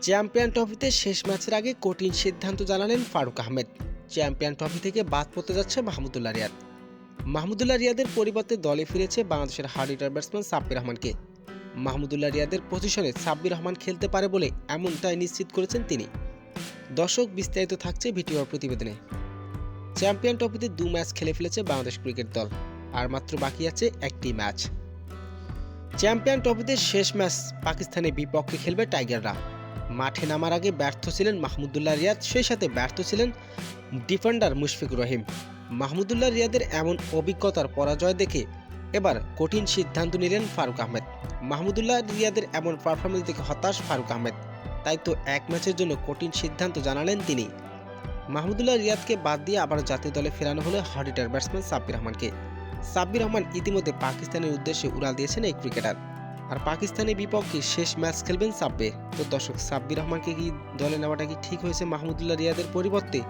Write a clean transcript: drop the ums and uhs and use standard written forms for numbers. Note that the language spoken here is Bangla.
চ্যাম্পিয়ন ট্রফিতে শেষ ম্যাচের আগে কঠিন সিদ্ধান্ত জানালেন ফারুক আহমেদ। চ্যাম্পিয়ন ট্রফি থেকে বাদ পড়তে যাচ্ছে মাহমুদুল্লাহ রিয়াদ। মাহমুদুল্লাহ রিয়াদের পরিবর্তে দলে ফিরেছে বাংলাদেশের হার্ড হিটার ব্যাটসম্যান সাব্বির রহমানকে। মাহমুদুল্লাহ রিয়াদের পজিশনে সাব্বির রহমান খেলতে পারে বলে এমনটাই নিশ্চিত করেছেন তিনি। দর্শক, বিস্তারিত থাকছে ভিডিওর প্রতিবেদনে। চ্যাম্পিয়ন ট্রফিতে 2 ম্যাচ খেলে ফেলেছে বাংলাদেশ ক্রিকেট দল, আর মাত্র বাকি আছে একটি ম্যাচ। চ্যাম্পিয়ন ট্রফিতে শেষ ম্যাচ পাকিস্তানের বিপক্ষে খেলবে টাইগাররা। মাঠে নামার আগে ব্যর্থ ছিলেন মাহমুদুল্লাহ রিয়াদ, সেই সাথে ব্যর্থ ছিলেন ডিফেন্ডার মুশফিকুর রহিম। মাহমুদুল্লাহ রিয়াদের এমন অভিজ্ঞতার পরাজয় দেখে এবার কঠিন সিদ্ধান্ত নিলেন ফারুক আহমেদ। মাহমুদুল্লাহ রিয়াদের এমন পারফরমেন্স দেখে হতাশ ফারুক আহমেদ, তাই তো এক ম্যাচের জন্য কঠিন সিদ্ধান্ত জানালেন তিনি। মাহমুদুল্লাহ রিয়াদকে বাদ দিয়ে আবার জাতীয় দলে ফেরানো হলো হার্ড হিটার ব্যাটসম্যান সাব্বির রহমানকে। সাব্বির রহমান ইতিমধ্যে পাকিস্তানের উদ্দেশ্যে উড়াল দিয়েছেন এই ক্রিকেটার, আর পাকিস্তানের বিপক্ষে শেষ ম্যাচ খেলবেন সাব্বির। তো দর্শক, সাব্বির রহমানকে কি দলে নেওয়াটা কি ঠিক হয়েছে মাহমুদুল্লাহ রিয়াদের পরিবর্তে?